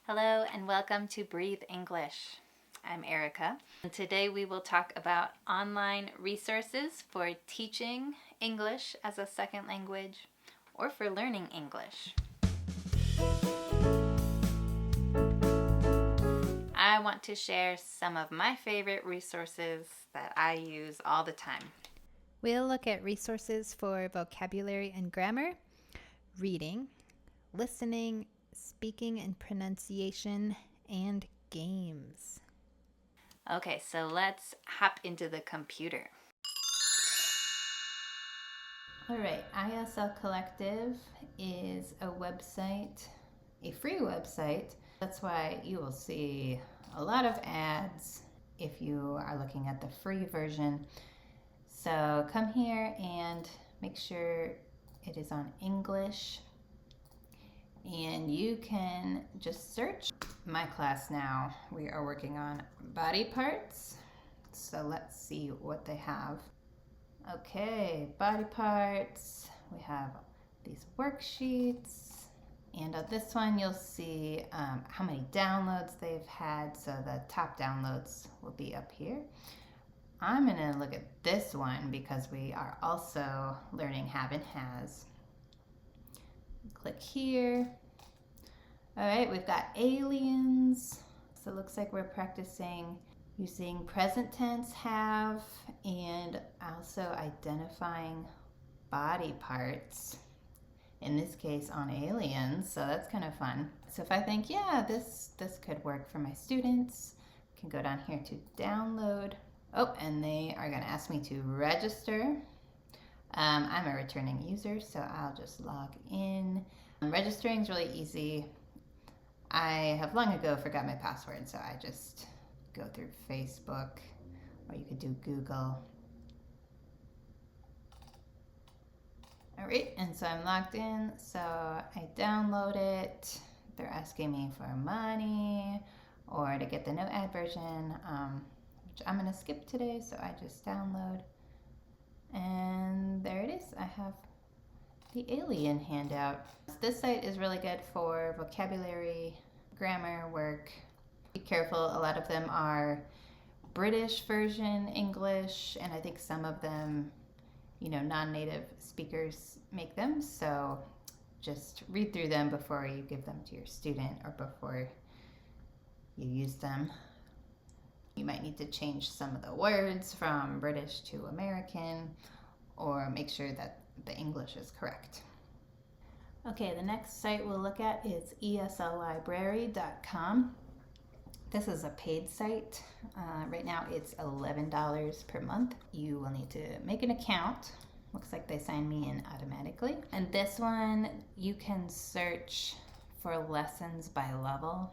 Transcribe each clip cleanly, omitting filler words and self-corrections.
Hello and welcome to Breathe English. I'm Erica, and today we will talk about online resources for teaching English as a second language or for learning English. I want to share some of my favorite resources that I use all the time. We'll look at resources for vocabulary and grammar, reading, listening, speaking and pronunciation, and games. Okay, so let's hop into the computer. All right, ELL Collective is a website, a free website. That's why you will see a lot of ads if you are looking at the free version. So come here and make sure it is on English. And you can just search. My class now, we are working on body parts. So let's see what they have. Okay, body parts. We have these worksheets. And on this one, you'll see how many downloads they've had. So the top downloads will be up here. I'm going to look at this one because we are also learning have and has. Click here. All right, we've got aliens. So it looks like we're practicing using present tense have and also identifying body parts. In this case on aliens, so that's kind of fun. So if I think, yeah, this could work for my students, I can go down here to download. Oh, and they are going to ask me to register. I'm a returning user, so I'll just log in. Registering is really easy. I have long ago forgot my password, so I just go through Facebook, or you could do Google. All right, and so I'm logged in, so I download it. They're asking me for money or to get the no ad version, which I'm gonna skip today, so I just download. And there it is, I have the alien handout. This site is really good for vocabulary, grammar work. Be careful, a lot of them are British version English, and I think some of them, non-native speakers make them, so just read through them before you give them to your student or before you use them. You might need to change some of the words from British to American or make sure that the English is correct. Okay, the next site we'll look at is esllibrary.com. This is a paid site. Right now it's $11 per month. You will need to make an account. Looks like they sign me in automatically. And this one, you can search for lessons by level.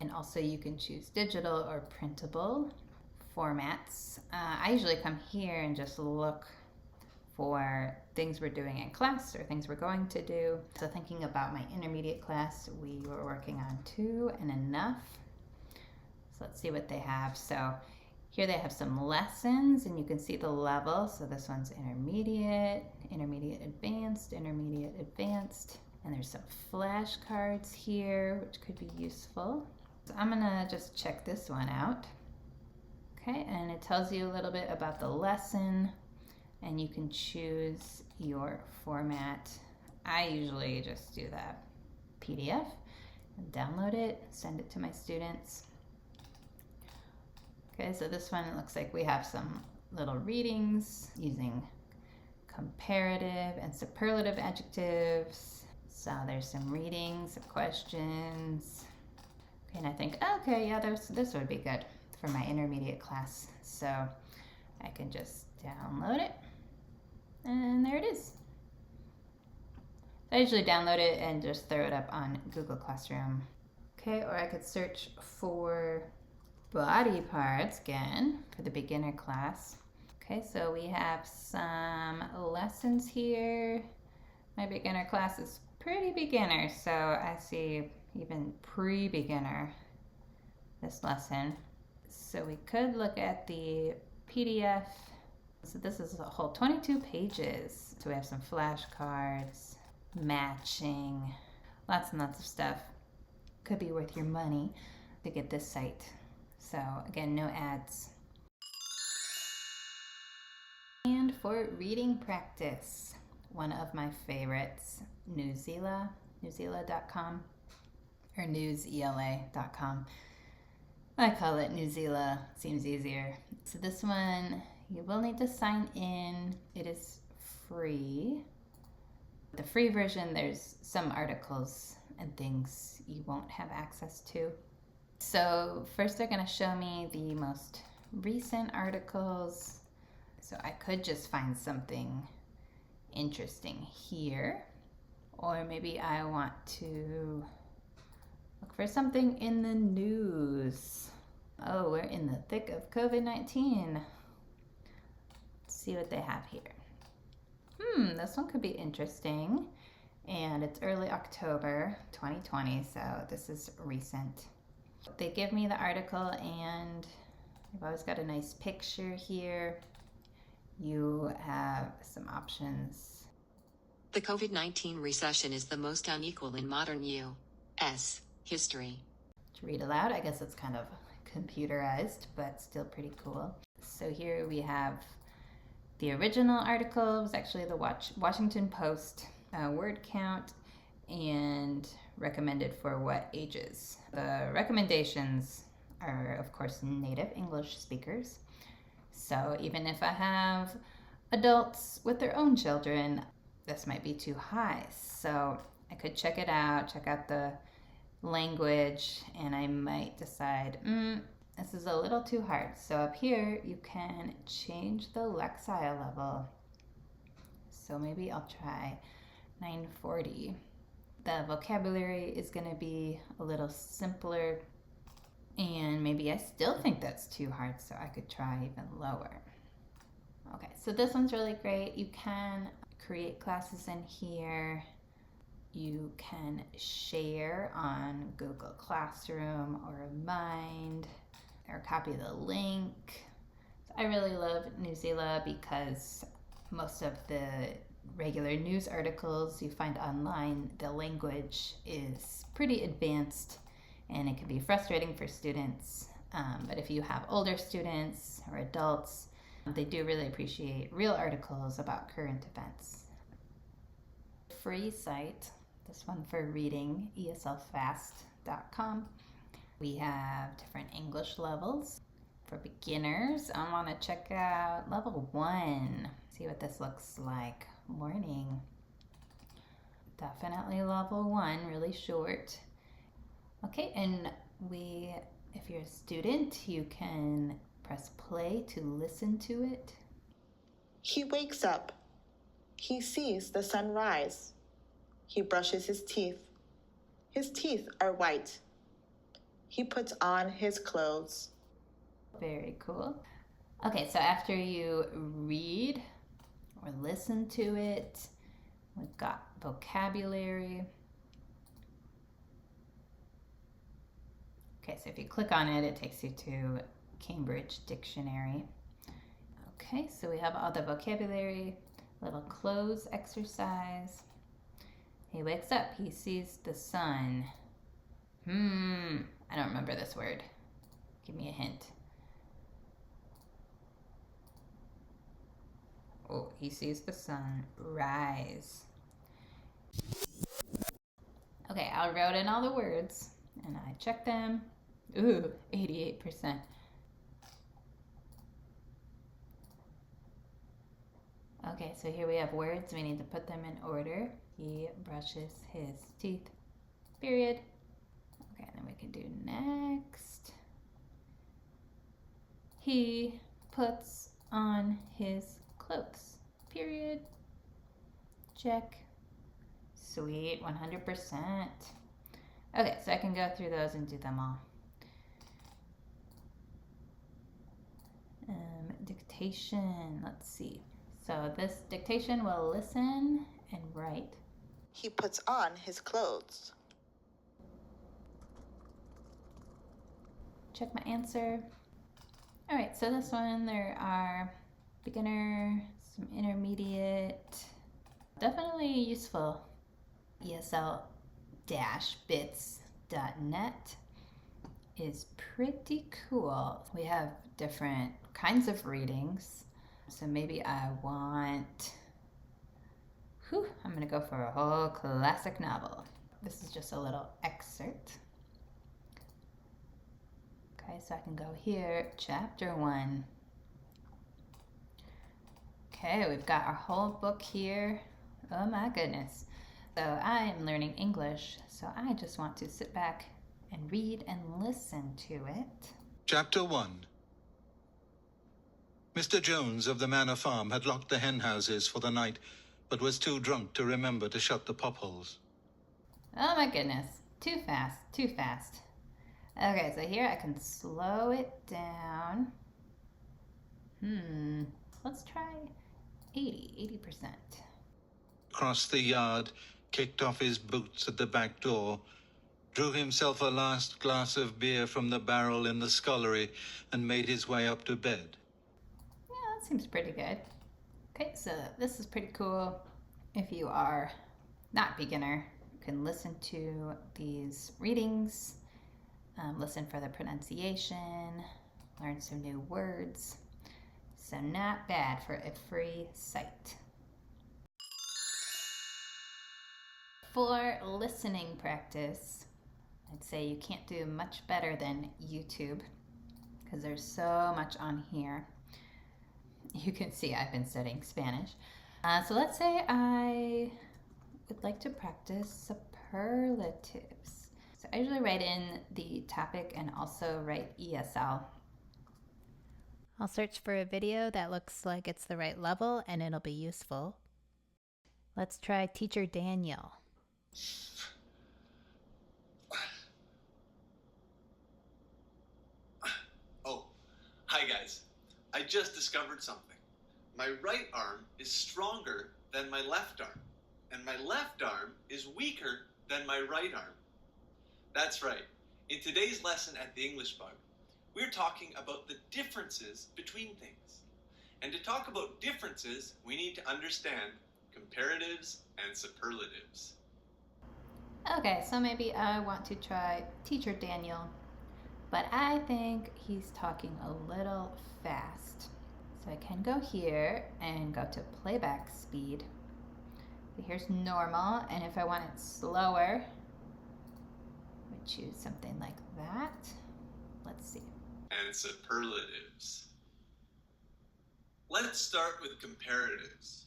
And also you can choose digital or printable formats. I usually come here and just look for things we're doing in class or things we're going to do. So thinking about my intermediate class, we were working on 2 and enough. So let's see what they have. So here they have some lessons and you can see the level. So this one's intermediate, intermediate advanced, intermediate advanced. And there's some flashcards here, which could be useful. So I'm gonna just check this one out. Okay, and it tells you a little bit about the lesson and you can choose your format. I usually just do that PDF and download it, send it to my students. Okay, so this one, it looks like we have some little readings using comparative and superlative adjectives. So there's some readings, some questions. Okay, and I think, okay, yeah, this would be good for my intermediate class. So I can just download it. And there it is. I usually download it and just throw it up on Google Classroom. Okay, or I could search for body parts again for the beginner class. Okay, so we have some lessons here. My beginner class is pretty beginner, so I see even pre-beginner this lesson. So we could look at the PDF. So this is a whole 22 pages. So we have some flashcards, matching, lots and lots of stuff. could be worth your money to get this site. So again, no ads. And for reading practice, one of my favorites, Newsela, newsela.com, or newsela.com. I call it Newsela, seems easier. So this one, you will need to sign in. It is free. The free version, there's some articles and things you won't have access to. So first they're going to show me the most recent articles. So I could just find something interesting here, or maybe I want to look for something in the news. Oh, we're in the thick of COVID-19. Let's see what they have here. This one could be interesting. And it's early October 2020, so this is recent. They give me the article, and they've always got a nice picture here. You have some options. The COVID-19 recession is the most unequal in modern U.S. history. To read aloud, I guess it's kind of computerized, but still pretty cool. So here we have the original article. It was actually the Washington Post word count and recommended for what ages. The recommendations are, of course, native English speakers. So even if I have adults with their own children, this might be too high. So I could check it out, check out the language, and I might decide, this is a little too hard. So up here, you can change the Lexile level. So maybe I'll try 940. The vocabulary is going to be a little simpler, and maybe I still think that's too hard, so I could try even lower. Okay, so this one's really great. You can create classes in here. You can share on Google Classroom or Mind, or copy the link. So I really love Newsela because most of the regular news articles you find online, the language is pretty advanced, and it can be frustrating for students. But if you have older students or adults, they do really appreciate real articles about current events. Free site, this one for reading, eslfast.com. We have different English levels. For beginners, I want to check out level 1, see what this looks like. Morning. Definitely level 1, really short. Okay, and if you're a student, you can press play to listen to it. He wakes up. He sees the sun rise. He brushes his teeth. His teeth are white. He puts on his clothes. Very cool. Okay, so after you read or listen to it, we've got vocabulary. Okay, so if you click on it, it takes you to Cambridge Dictionary. Okay, so we have all the vocabulary, little clothes exercise. He wakes up, he sees the sun. I don't remember this word. Give me a hint. Oh, he sees the sun rise. Okay, I wrote in all the words and I checked them. Ooh, 88%. Okay, so here we have words. We need to put them in order. He brushes his teeth. Period. Okay, and then we can do next. He puts on his clothes. Period. Check. Sweet, 100%. Okay, so I can go through those and do them all. Dictation, let's see. So this dictation will listen and write. He puts on his clothes. Check my answer. All right, so this one, there are beginner, some intermediate, definitely useful. ESL-bits ELL.net is pretty cool. We have different kinds of readings. So maybe I want, I'm gonna go for a whole classic novel. This is just a little excerpt. Okay, so I can go here, chapter 1. Okay, we've got our whole book here. Oh my goodness. So I am learning English, so I just want to sit back and read and listen to it. Chapter 1. Mr. Jones of the Manor Farm had locked the hen houses for the night, but was too drunk to remember to shut the potholes. Oh my goodness. Too fast, too fast. Okay, so here I can slow it down. Let's try 80%. Crossed the yard, kicked off his boots at the back door, drew himself a last glass of beer from the barrel in the scullery, and made his way up to bed. Yeah, that seems pretty good. Okay, so this is pretty cool. If you are not beginner, you can listen to these readings, listen for the pronunciation, learn some new words. So not bad for a free site. For listening practice, I'd say you can't do much better than YouTube because there's so much on here. You can see I've been studying Spanish. So let's say I would like to practice superlatives. So I usually write in the topic and also write ESL. I'll search for a video that looks like it's the right level and it'll be useful. Let's try Teacher Daniel. Oh, hi guys. I just discovered something. My right arm is stronger than my left arm, and my left arm is weaker than my right arm. That's right. In today's lesson at the English Bug, we're talking about the differences between things. And to talk about differences, we need to understand comparatives and superlatives. Okay, so maybe I want to try Teacher Daniel, but I think he's talking a little fast. So I can go here and go to playback speed. So here's normal, and if I want it slower, I would choose something like that. Let's see. And superlatives. Let's start with comparatives.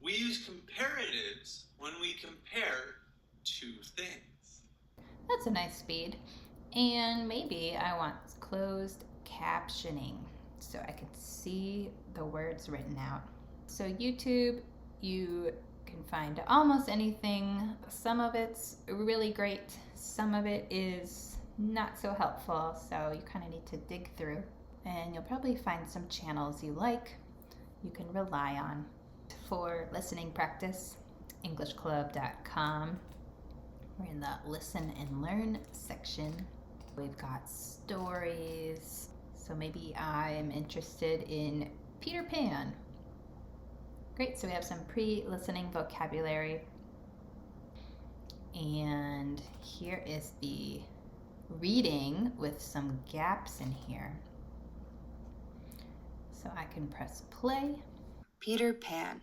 We use comparatives when we compare two things. That's a nice speed. And maybe I want closed captioning so I can see the words written out. So YouTube, you can find almost anything. Some of it's really great. Some of it is not so helpful. So you kind of need to dig through. And you'll probably find some channels you like, you can rely on. For listening practice, EnglishClub.com. We're in the listen and learn section. We've got stories. So maybe I'm interested in Peter Pan. Great, so we have some pre-listening vocabulary. And here is the reading with some gaps in here. So I can press play. Peter Pan.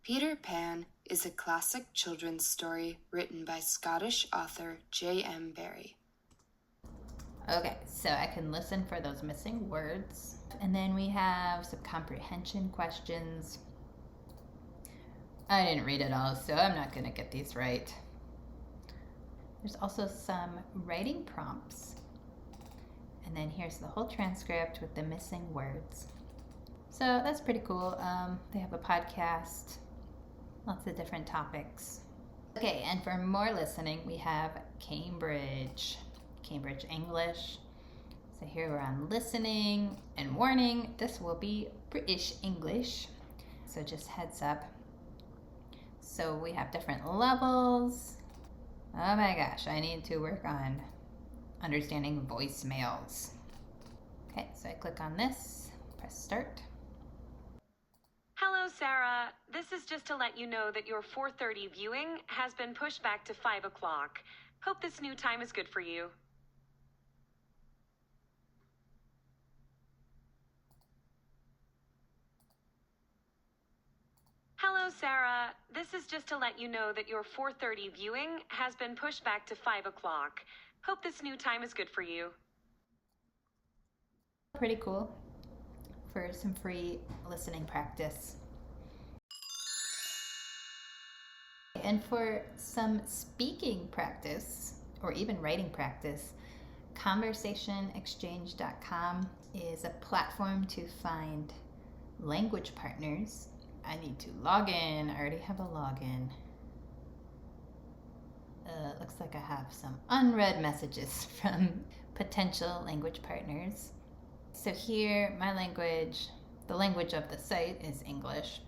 Peter Pan is a classic children's story written by Scottish author J.M. Barrie. Okay, so I can listen for those missing words. And then we have some comprehension questions. I didn't read it all, so I'm not going to get these right. There's also some writing prompts. And then here's the whole transcript with the missing words. So that's pretty cool. They have a podcast, lots of different topics. Okay, and for more listening, we have Cambridge English. So here we're on listening and warning. This will be British English. So just heads up. So we have different levels. Oh my gosh, I need to work on understanding voicemails. Okay, so I click on this, press start. Hello, Sarah. This is just to let you know that your 4:30 viewing has been pushed back to 5 o'clock. Hope this new time is good for you. Hello, Sarah. This is just to let you know that your 4:30 viewing has been pushed back to 5 o'clock. Hope this new time is good for you. Pretty cool for some free listening practice. And for some speaking practice, or even writing practice, conversationexchange.com is a platform to find language partners. I need to log in. I already have a login. Looks like I have some unread messages from potential language partners. So here, my language, the language of the site is English.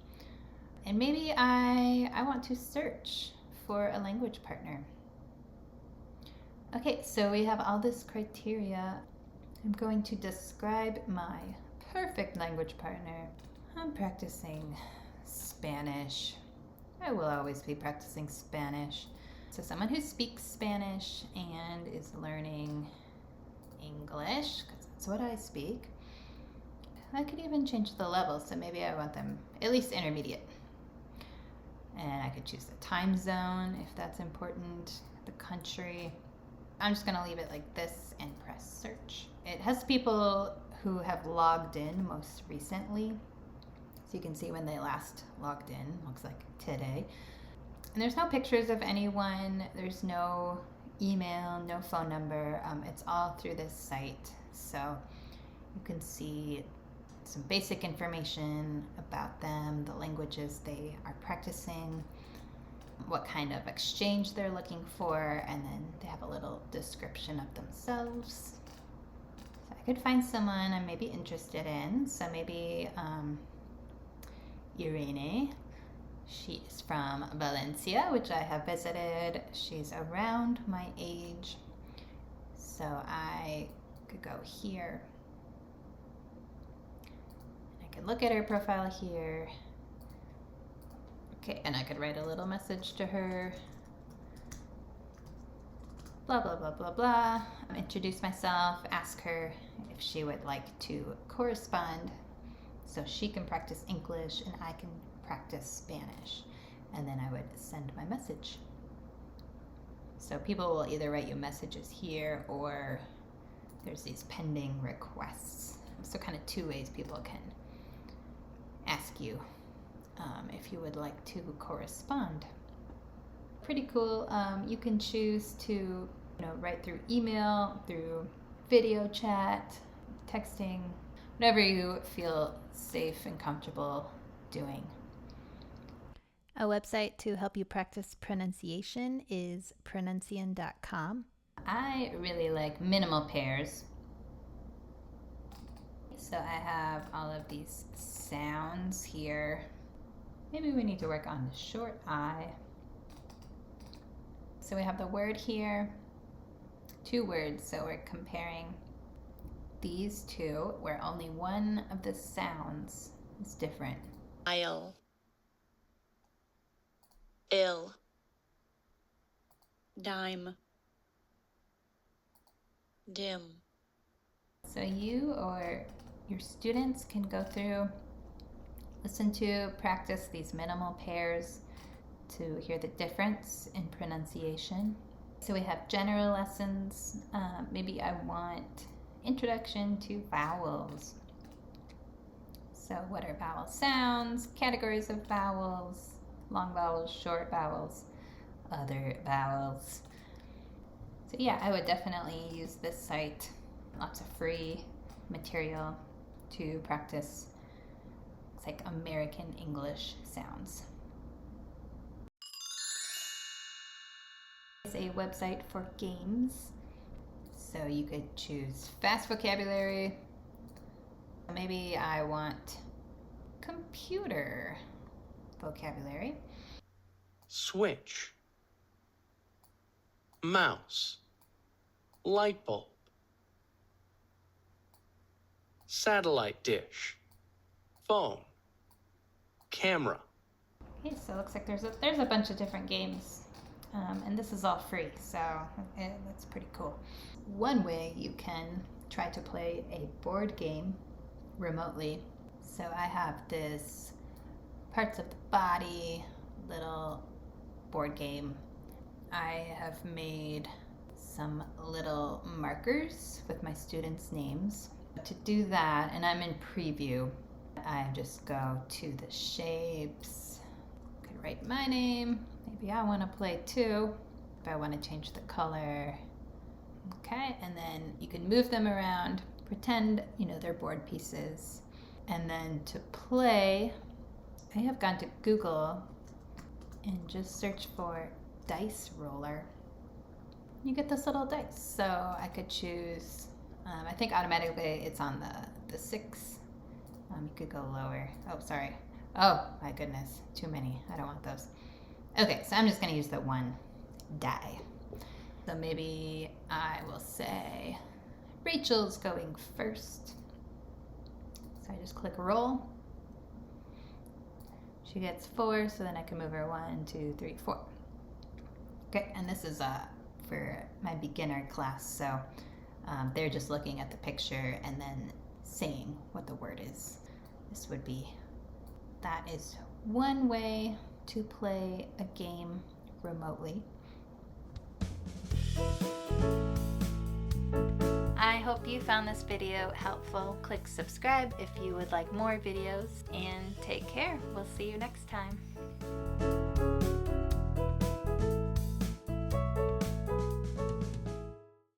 And maybe I want to search for a language partner. Okay, so we have all this criteria. I'm going to describe my perfect language partner. I'm practicing Spanish. I will always be practicing Spanish. So someone who speaks Spanish and is learning English, because that's what I speak. I could even change the level, so maybe I want them at least intermediate. And I could choose the time zone if that's important, the country. I'm just gonna leave it like this and press search. It has people who have logged in most recently. So you can see when they last logged in, looks like today. And there's no pictures of anyone, there's no email, no phone number. It's all through this site. So you can see some basic information about them, the languages they are practicing, what kind of exchange they're looking for, and then they have a little description of themselves. So I could find someone I may be interested in. So maybe Irene. She is from Valencia, which I have visited. She's around my age. So I could go here. I could look at her profile here. Okay, and I could write a little message to her. Blah, blah, blah, blah, blah. Introduce myself, ask her if she would like to correspond so she can practice English and I can practice Spanish. And then I would send my message. So people will either write you messages here or there's these pending requests. So kind of two ways people can ask you if you would like to correspond. Pretty cool. You can choose to write through email, through video chat, texting, whatever you feel safe and comfortable doing. A website to help you practice pronunciation is pronuncian.com. I really like minimal pairs. So I have all of these sounds here. Maybe we need to work on the short I. So we have the word here, two words, so we're comparing these two where only one of the sounds is different. I'll. Ill. Dime. Dim. So you or your students can go through, listen to, practice these minimal pairs to hear the difference in pronunciation. So we have general lessons. Maybe I want introduction to vowels. So what are vowel sounds, categories of vowels, long vowels, short vowels, other vowels. So yeah, I would definitely use this site. Lots of free material to practice. It's like American English sounds. It's a website for games. So you could choose fast vocabulary. Maybe I want computer vocabulary. Switch. Mouse. Light bulb. Satellite dish. Phone. Camera. Okay, so it looks like there's a bunch of different games. And this is all free, so that's pretty cool. One way you can try to play a board game remotely. So I have this parts of the body little board game. I have made some little markers with my students' names. To do that, and I'm in preview, I just go to the shapes. I could write my name. Maybe I want to play too. If I want to change the color. Okay, and then you can move them around, pretend, they're board pieces. And then to play, I have gone to Google and just search for dice roller. You get this little dice. So I could choose, I think automatically it's on the 6. You could go lower. Oh, sorry. Oh, my goodness. Too many. I don't want those. Okay, so I'm just going to use the 1 die. So maybe I will say Rachel's going first. So I just click roll. She gets 4, so then I can move her 1, 2, 3, 4. Okay, and this is for my beginner class, so they're just looking at the picture and then saying what the word is. That is one way to play a game remotely. I hope you found this video helpful. Click subscribe if you would like more videos, and take care. We'll see you next time.